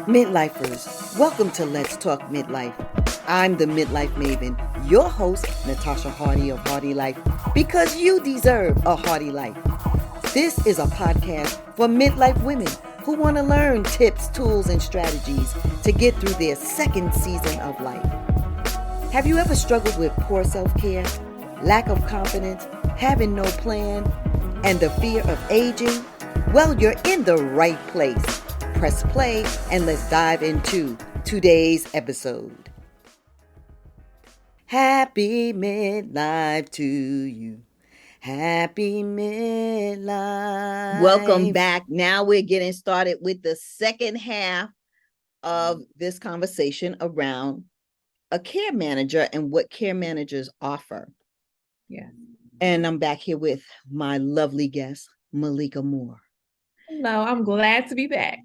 Midlifers, welcome to Let's Talk Midlife. I'm the Midlife Maven, your host, Natasha Hardy of Hardy Life, because you deserve a Hardy life. This is a podcast for midlife women who want to learn tips, tools, and strategies to get through their second season of life. Have you ever struggled with poor self-care, lack of confidence, having no plan, and the fear of aging? Well, you're in the right place. Press play and let's dive into today's episode. Happy midlife to you. Happy midlife. Welcome back. Now we're getting started with the second half of this conversation around a care manager and what care managers offer. Yeah. And I'm back here with my lovely guest, Malika Moore. Hello, I'm glad to be back.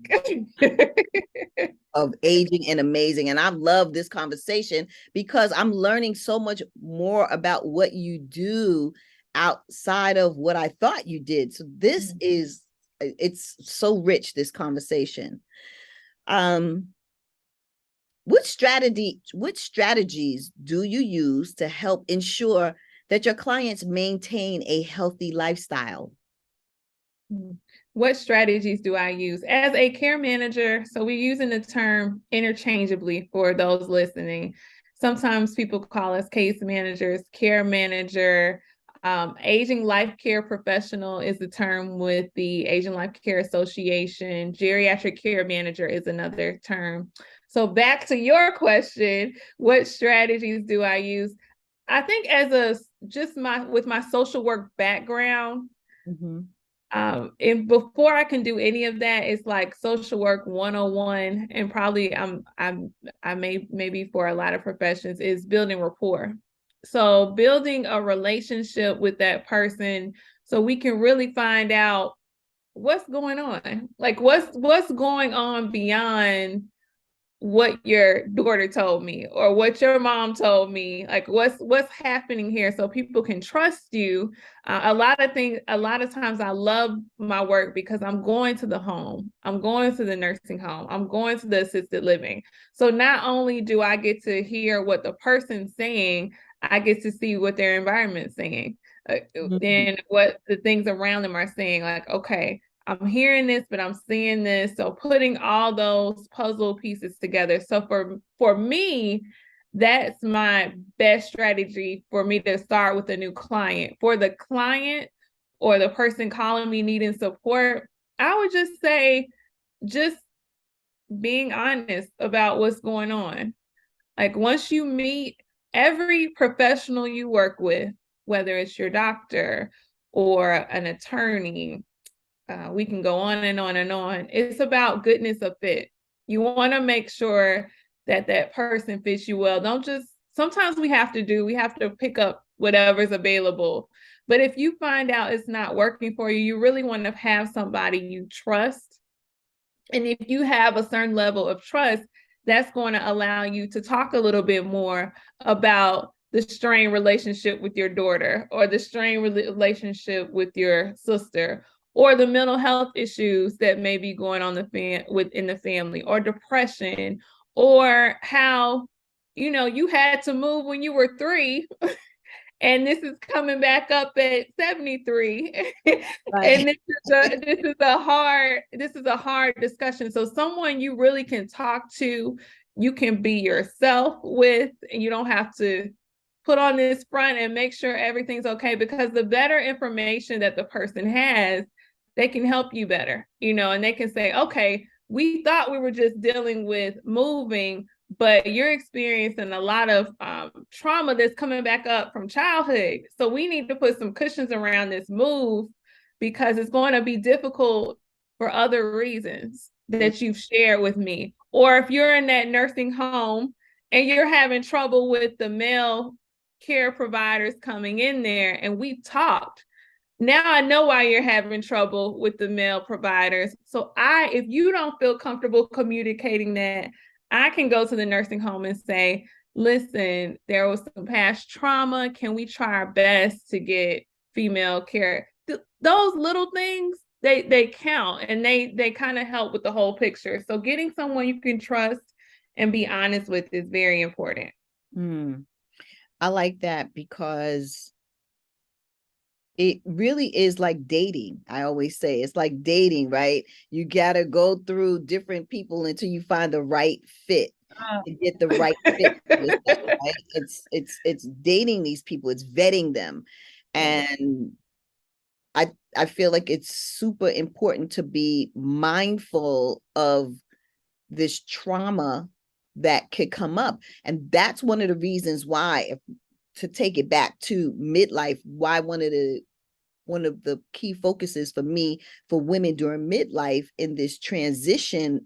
Of Aging and Amazing. And I love this conversation because I'm learning so much more about what you do outside of what I thought you did. So this is, it's so rich, this conversation. What strategies do you use to help ensure that your clients maintain a healthy lifestyle? What strategies do I use as a care manager? So we're using the term interchangeably for those listening. Sometimes people call us case managers, care manager. Aging life care professional is the term with the Asian Life Care Association. Geriatric care manager is another term. So back to your question, what strategies do I use? I think with my social work background, and before I can do any of that, it's like social work 101, and probably maybe for a lot of professions is building rapport. So building a relationship with that person so we can really find out what's going on. Like what's going on beyond what your daughter told me or what your mom told me, like what's happening here, so people can trust you. A lot of times I love my work because I'm going to the home, I'm going to the nursing home, I'm going to the assisted living. So not only do I get to hear what the person's saying, I get to see what their environment's saying, and what the things around them are saying. Like, okay, I'm hearing this, but I'm seeing this. So putting all those puzzle pieces together. So for me, that's my best strategy for me to start with a new client. For the client or the person calling me needing support, I would just say, just being honest about what's going on. Like once you meet every professional you work with, whether it's your doctor or an attorney, we can go on and on and on. It's about goodness of fit. You want to make sure that that person fits you well. Sometimes we have to pick up whatever's available. But if you find out it's not working for you, you really want to have somebody you trust. And if you have a certain level of trust, that's going to allow you to talk a little bit more about the strained relationship with your daughter, or the strained relationship with your sister, or the mental health issues that may be going on within the family, or depression, or how, you had to move when you were 3 and this is coming back up at 73. Right. And this is a hard discussion. So someone you really can talk to, you can be yourself with, and you don't have to put on this front and make sure everything's okay, because the better information that the person has, they can help you better, and they can say, okay, we thought we were just dealing with moving, but you're experiencing a lot of trauma that's coming back up from childhood. So we need to put some cushions around this move, because it's going to be difficult for other reasons that you've shared with me. Or if you're in that nursing home and you're having trouble with the male care providers coming in there, and we've talked, now I know why you're having trouble with the male providers. So if you don't feel comfortable communicating that, I can go to the nursing home and say, listen, there was some past trauma. Can we try our best to get female care? Those little things, they count, and they kind of help with the whole picture. So getting someone you can trust and be honest with is very important. I like that because it really is like dating. I always say it's like dating, right? You got to go through different people until you find the right fit to get the right fit for yourself, right? It's dating these people, it's vetting them. And I feel like it's super important to be mindful of this trauma that could come up. And that's one of the reasons why, to take it back to midlife, why one of the key focuses for me for women during midlife in this transition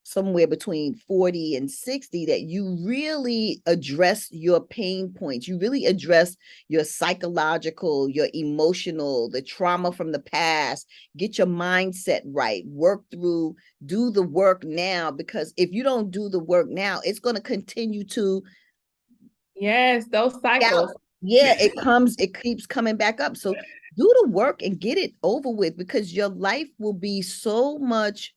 somewhere between 40 and 60, that you really address your pain points. You really address your psychological, your emotional, the trauma from the past, get your mindset right, work through, do the work now, because if you don't do the work now, it's going to continue to. Yes, those cycles. Yeah, it keeps coming back up. So do the work and get it over with, because your life will be so much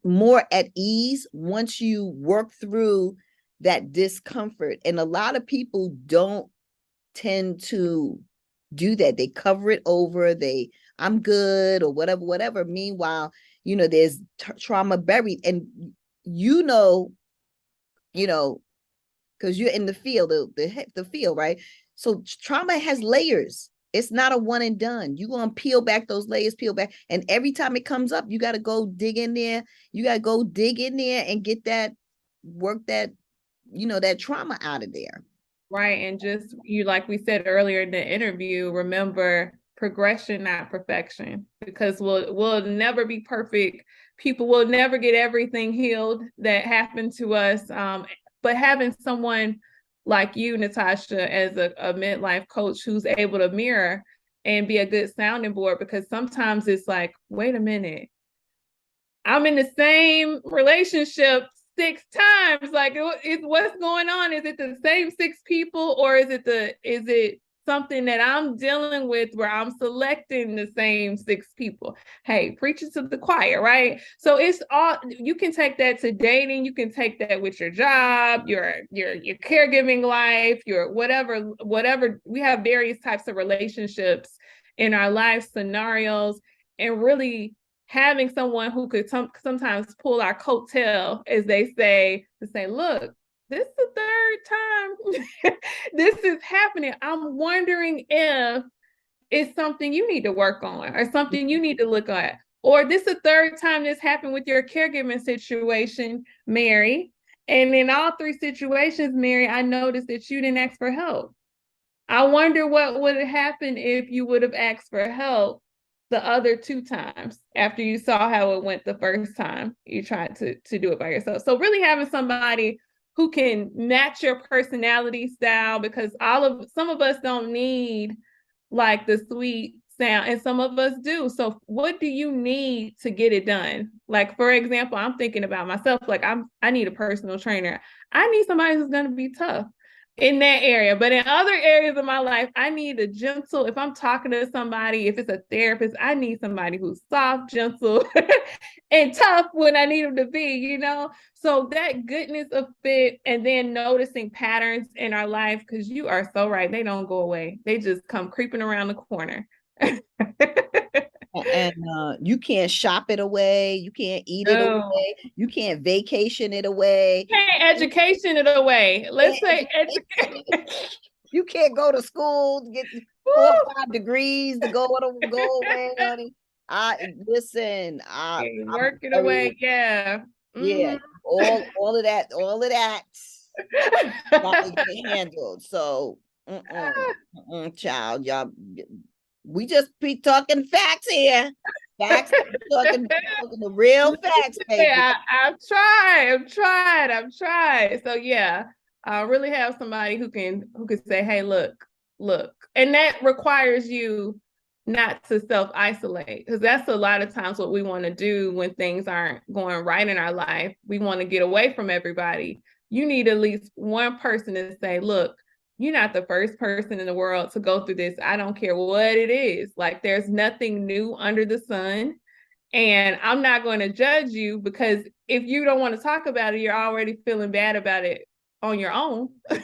more at ease once you work through that discomfort. And a lot of people don't tend to do that. They cover it over. I'm good or whatever. Meanwhile, there's trauma buried, and you know, because you're in the field, the field, right? So trauma has layers. It's not a one and done. You're going to peel back those layers, peel back. And every time it comes up, you got to go dig in there. You got to go dig in there and get that work, that trauma out of there. Right. And just like we said earlier in the interview, remember progression, not perfection, because we'll never be perfect. People will never get everything healed that happened to us. But having someone like you, Natasha, as a midlife coach who's able to mirror and be a good sounding board, because sometimes it's like, wait a minute, I'm in the same relationship 6 times. Like, what's going on? Is it the same 6 people, or is it something that I'm dealing with where I'm selecting the same 6 people? Hey, preaching to the choir, right? So it's all, you can take that to dating, you can take that with your job, your caregiving life, your whatever. We have various types of relationships in our life scenarios, and really having someone who could sometimes pull our coattail, as they say, to say, look, this is the 3rd time this is happening. I'm wondering if it's something you need to work on or something you need to look at. Or this is the 3rd time this happened with your caregiving situation, Mary. And in all 3 situations, Mary, I noticed that you didn't ask for help. I wonder what would have happened if you would have asked for help the other 2 times after you saw how it went the first time you tried to do it by yourself. So really having somebody who can match your personality style, because some of us don't need like the sweet sound, and some of us do. So what do you need to get it done? Like, for example, I'm thinking about myself, like I need a personal trainer. I need somebody who's going to be tough in that area. But in other areas of my life, I need a gentle, if I'm talking to somebody, if it's a therapist, I need somebody who's soft, gentle, and tough when I need them to be, So that goodness of fit, and then noticing patterns in our life, because you are so right. They don't go away. They just come creeping around the corner. And you can't shop it away. You can't eat it away. You can't vacation it away. You can't education it away. Let's say education. You can't go to school to get 4 or 5 degrees to go away, honey. Listen. Work it away. Yeah. Yeah. All of that got to get handled. So, child, y'all. We just be talking facts here. Facts, talking the real facts, baby. Yeah, I've tried. So yeah, I really have somebody who can say, hey, look. And that requires you not to self-isolate, because that's a lot of times what we want to do when things aren't going right in our life. We want to get away from everybody. You need at least one person to say, look, you're not the first person in the world to go through this. I don't care what it is. Like, there's nothing new under the sun. And I'm not going to judge you, because if you don't want to talk about it, you're already feeling bad about it on your own. So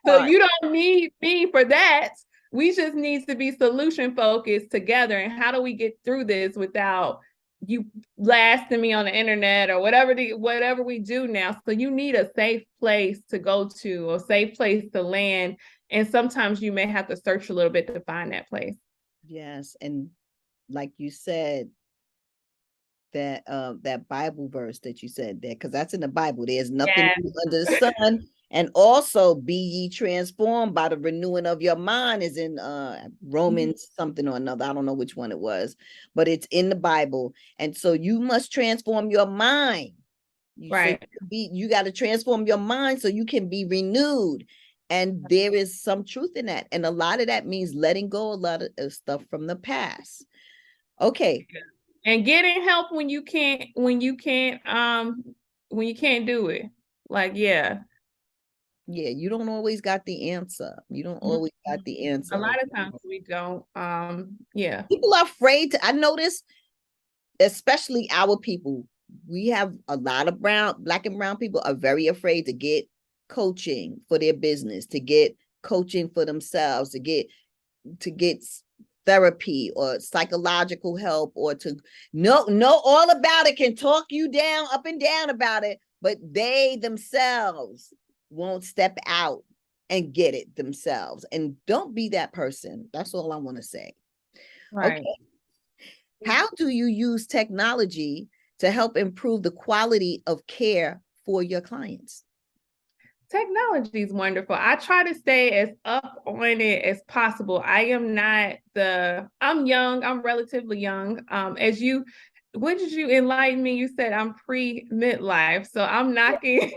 Right. you don't need me for that. We just need to be solution focused together. And how do we get through this without you blasting me on the internet or whatever we do now? So you need a safe place to go to, a safe place to land. And sometimes you may have to search a little bit to find that place. Yes. And like you said, that Bible verse that you said there, because that's in the Bible. There's nothing new under the sun. And also, be ye transformed by the renewing of your mind is in Romans something or another. I don't know which one it was, but it's in the Bible. And so you must transform your mind. Right. You got to transform your mind so you can be renewed. And there is some truth in that. And a lot of that means letting go a lot of stuff from the past. Okay. And getting help when you can't do it. Like, yeah. Yeah, you don't always got the answer. You don't always got the answer. A lot of times we don't. Yeah. People are afraid to, I notice, especially our people, we have a lot of black and brown people are very afraid to get coaching for their business, to get coaching for themselves, to get therapy or psychological help, or to know all about it, can talk you down, up and down about it, but they themselves won't step out and get it themselves. And don't be that person. That's all I want to say. Right. Okay. How do you use technology to help improve the quality of care for your clients? Technology is wonderful. I try to stay as up on it as possible. I'm young. I'm relatively young. When did you enlighten me? You said I'm pre-midlife. So I'm knocking.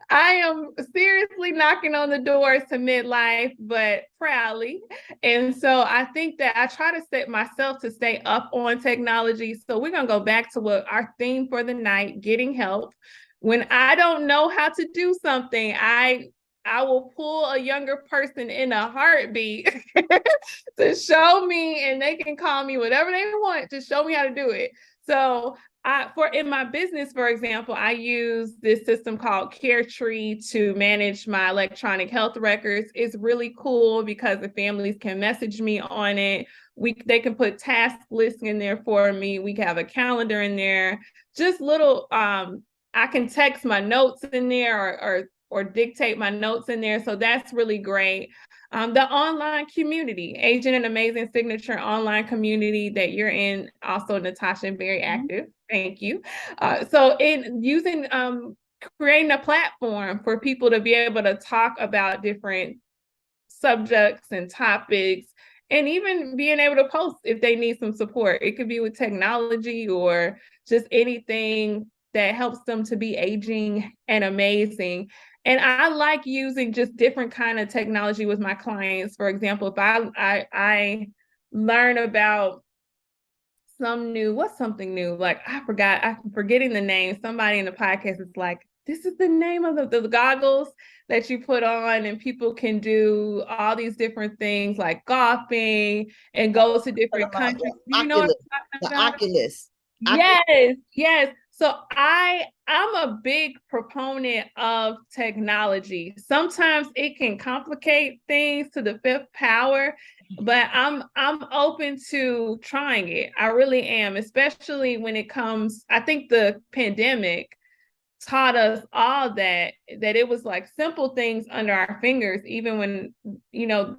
I am seriously knocking on the doors to midlife, but proudly. And so I think that I try to set myself to stay up on technology. So we're going to go back to what our theme for the night, getting help. When I don't know how to do something, I will pull a younger person in a heartbeat to show me, and they can call me whatever they want to show me how to do it. So in my business, for example, I use this system called CareTree to manage my electronic health records. It's really cool because the families can message me on it. They can put task lists in there for me. We have a calendar in there, just little, I can text my notes in there or dictate my notes in there. So that's really great. The online community, Agent and Amazing Signature online community that you're in, also Natasha, very active. Thank you. So in using, creating a platform for people to be able to talk about different subjects and topics, and even being able to post if they need some support. It could be with technology or just anything that helps them to be aging and amazing. And I like using just different kind of technology with my clients. For example, if I learn about what's something new? Like I'm forgetting the name. Somebody in the podcast is like, this is the name of the goggles that you put on, and people can do all these different things like golfing and go to different countries. Do you know what I'm talking about? Oculus. Yes. So I'm a big proponent of technology. Sometimes it can complicate things to the fifth power, but I'm open to trying it. I really am, especially when it comes, I think the pandemic taught us all that it was like simple things under our fingers, even when,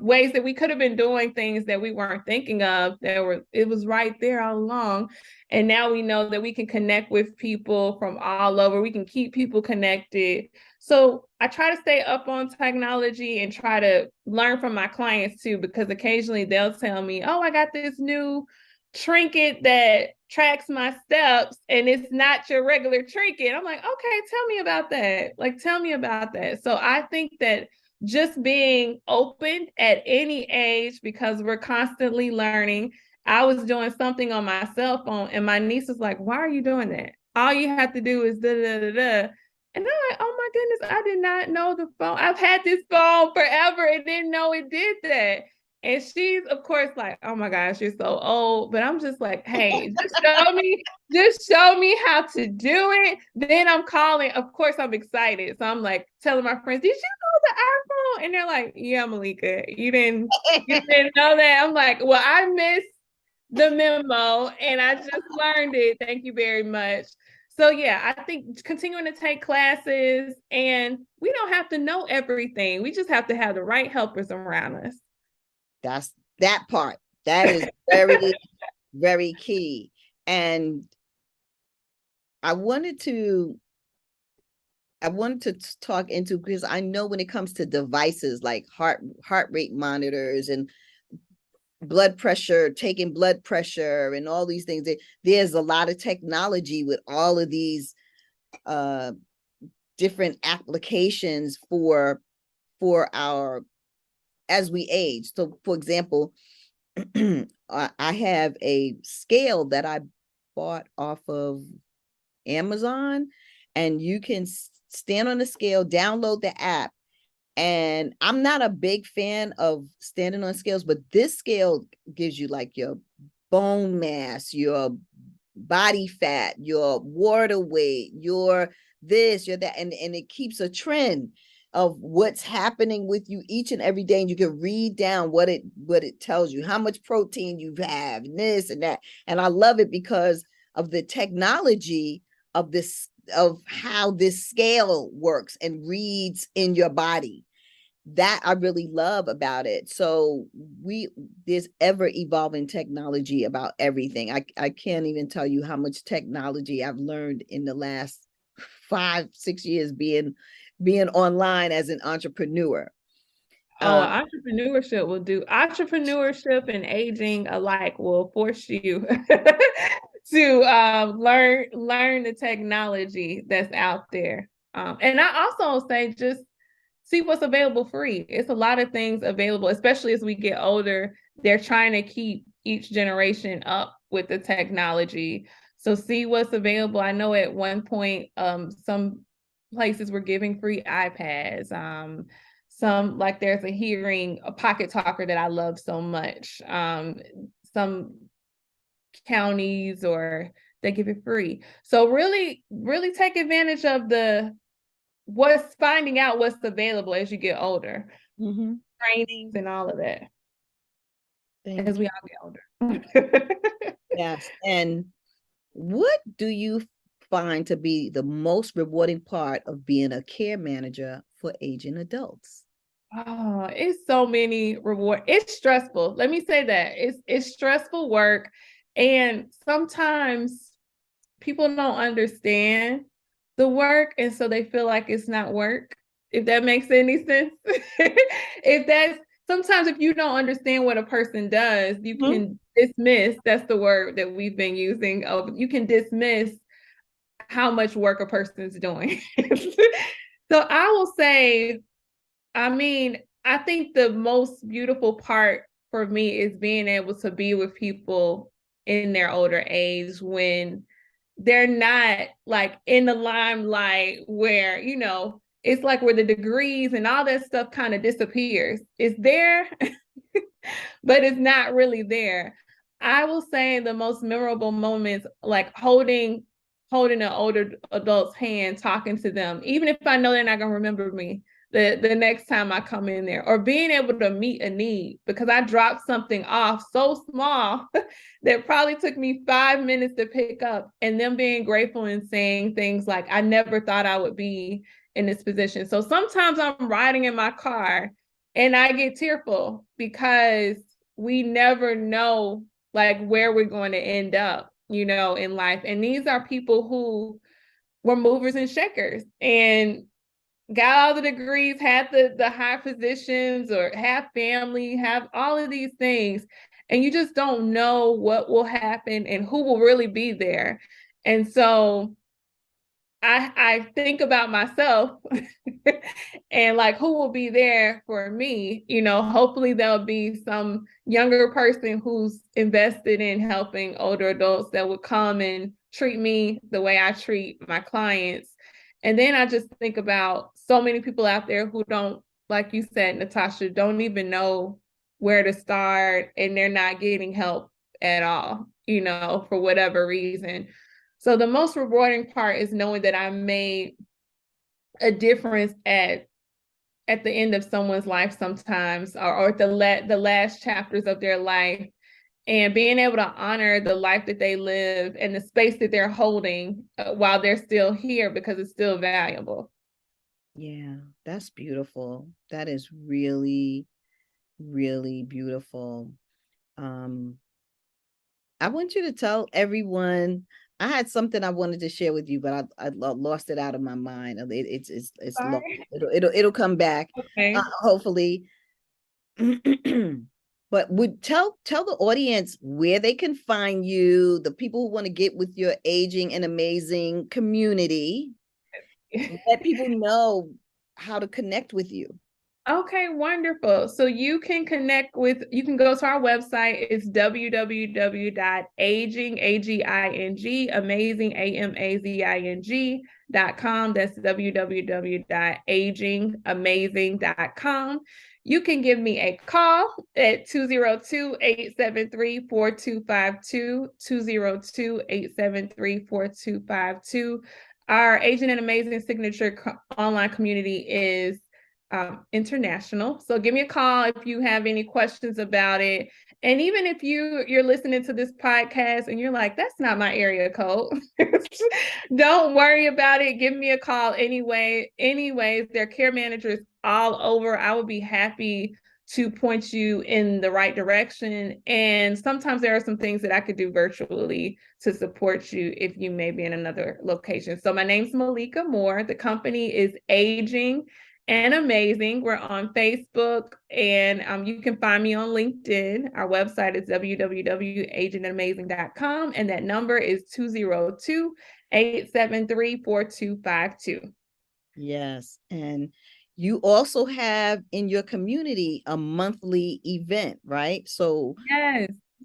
ways that we could have been doing things that we weren't thinking of, it was right there all along. And now we know that we can connect with people from all over. We can keep people connected. So I try to stay up on technology and try to learn from my clients too, because occasionally they'll tell me, oh, I got this new trinket that tracks my steps, and it's not your regular trinket. I'm like, okay, tell me about that. Tell me about that. So I think that just being open at any age, because we're constantly learning. I was doing something on my cell phone, and my niece was like, why are you doing that? All you have to do is da da da da. And I'm like, oh my goodness, I did not know the phone. I've had this phone forever and didn't know it did that. And she's, of course, like, oh my gosh, you're so old. But I'm just like, hey, just show me how to do it. Then I'm calling. Of course, I'm excited. So I'm like telling my friends, did you know the iPhone? And they're like, yeah, Malika, you didn't know that. I'm like, well, I missed the memo and I just learned it. Thank you very much. So yeah, I think continuing to take classes, and we don't have to know everything. We just have to have the right helpers around us. That's that part. That is very, very key. And I wanted to talk into, because I know when it comes to devices like heart rate monitors and blood pressure, taking blood pressure and all these things, there's a lot of technology with all of these different applications for our, as we age. So for example, I have a scale that I bought off of Amazon, and you can stand on the scale, download the app. And I'm not a big fan of standing on scales, but this scale gives you like your bone mass, your body fat, your water weight, your this, your that, and it keeps a trend of what's happening with you each and every day. And you can read down what it tells you, how much protein you have, and this and that. And I love it because of the technology of this, of how this scale works and reads in your body. That I really love about it. So there's ever evolving technology about everything. I can't even tell you how much technology I've learned in the last 5-6 years being online as an entrepreneur. Entrepreneurship and aging alike will force you to learn the technology that's out there. And I also say just see what's available free. It's a lot of things available, especially as we get older. They're trying to keep each generation up with the technology. So see what's available. I know at one point, some places were giving free iPads. Some, like there's a pocket talker that I love so much. Some counties, or they give it free. So really, really take advantage of finding out what's available as you get older. Mm-hmm. Trainings and all of that. As we all get older. Yes. And what do you find to be the most rewarding part of being a care manager for aging adults? Oh, it's so many rewards. It's stressful. Let me say that. It's stressful work. And sometimes people don't understand the work, and so they feel like it's not work, if that makes any sense. Sometimes if you don't understand what a person does, you can dismiss, that's the word that we've been using, you can dismiss how much work a person's doing. So I will say, I think the most beautiful part for me is being able to be with people in their older age when they're not like in the limelight, where, it's like where the degrees and all that stuff kind of disappears. It's there, but it's not really there. I will say the most memorable moments, like holding an older adult's hand, talking to them, even if I know they're not going to remember me the next time I come in there, or being able to meet a need because I dropped something off so small that probably took me 5 minutes to pick up, and them being grateful and saying things like, I never thought I would be in this position. So sometimes I'm riding in my car and I get tearful because we never know like where we're going to end up, in life. And these are people who were movers and shakers and got all the degrees, had the high positions, or have family, have all of these things. And you just don't know what will happen and who will really be there. And so I think about myself and like who will be there for me. Hopefully there'll be some younger person who's invested in helping older adults that would come and treat me the way I treat my clients. And then I just think about so many people out there who don't, like you said, Natasha, don't even know where to start, and they're not getting help at all, for whatever reason. So the most rewarding part is knowing that I made a difference at the end of someone's life sometimes, or at the last chapters of their life, and being able to honor the life that they live and the space that they're holding while they're still here, because it's still valuable. Yeah, that's beautiful. That is really, really beautiful. I want you to tell everyone. I had something I wanted to share with you, but I lost it out of my mind. It's lost. It'll come back. Okay. Hopefully. But tell the audience where they can find you, the people who want to get with your Aging and Amazing community. Let people know how to connect with you. Okay, wonderful. So you can go to our website. It's www.aging, A-G-I-N-G, amazing, AMAZING.com. That's www.agingamazing.com. You can give me a call at 202-873-4252, 202-873-4252. Our Aging and Amazing signature online community is international. So give me a call if you have any questions about it. And even if you're listening to this podcast and you're like, that's not my area code, don't worry about it. Give me a call anyway. Anyways, there are care managers all over. I would be happy to point you in the right direction. And sometimes there are some things that I could do virtually to support you if you may be in another location. So my name's Malika Moore. The company is Aging and Amazing. We're on Facebook, and you can find me on LinkedIn. Our website is www.agingamazing.com, and that number is 202-873-4252. Yes, and you also have in your community a monthly event, right? So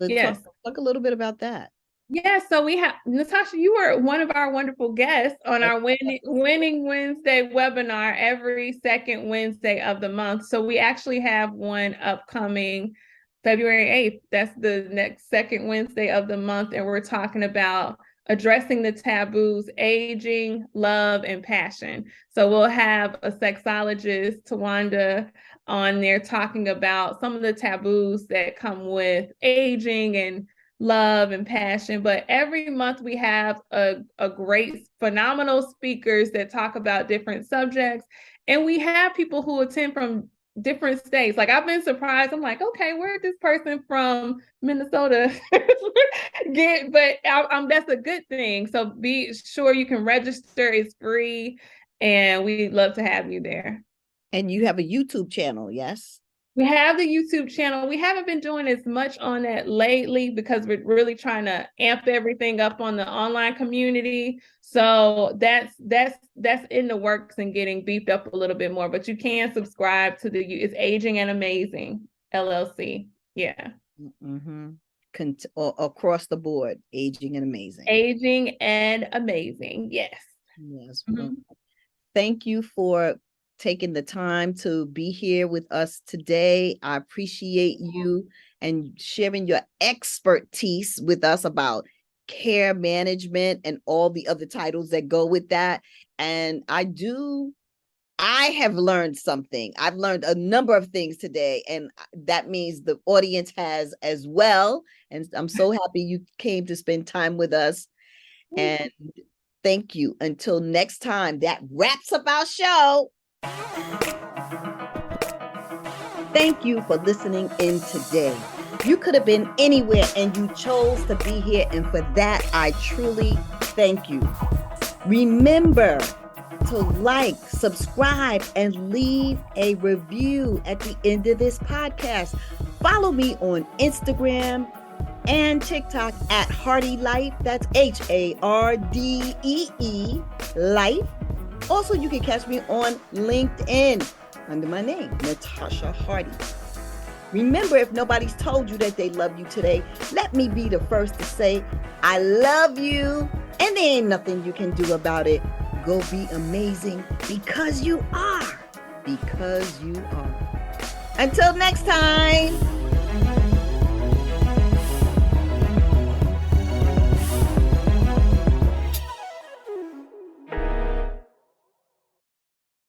yes, talk a little bit about that. Yeah, so we have, Natasha, you were one of our wonderful guests on our Winning Wednesday webinar every second Wednesday of the month. So we actually have one upcoming February 8th. That's the next second Wednesday of the month. And we're talking about addressing the taboos, aging, love, and passion. So we'll have a sexologist, Tawanda, on there talking about some of the taboos that come with aging and love and passion. But every month we have a great, phenomenal speakers that talk about different subjects. And we have people who attend from different states. Like, I've been surprised. I'm like, okay, where did this person from Minnesota get? But that's a good thing. So be sure you can register. It's free. And we'd love to have you there. And you have a YouTube channel, yes? We have the YouTube channel. We haven't been doing as much on that lately because we're really trying to amp everything up on the online community. So that's in the works and getting beefed up a little bit more. But you can subscribe to it's Aging and Amazing LLC. Yeah. Mm-hmm. Across the board, Aging and Amazing. Aging and Amazing. Yes. Yes. Mm-hmm. Thank you for taking the time to be here with us today. I appreciate you and sharing your expertise with us about care management and all the other titles that go with that. And I have learned something. I've learned a number of things today, and that means the audience has as well. And I'm so happy you came to spend time with us. And thank you. Until next time, that wraps up our show. Thank you for listening in today. You could have been anywhere and you chose to be here, and for that, I truly thank you. Remember to like, subscribe, and leave a review at the end of this podcast. Follow me on Instagram and TikTok at Hardy Life. That's HARDEE Life. Also, you can catch me on LinkedIn under my name, Natasha Hardy. Remember, if nobody's told you that they love you today, let me be the first to say, I love you, and there ain't nothing you can do about it. Go be amazing because you are. Because you are. Until next time.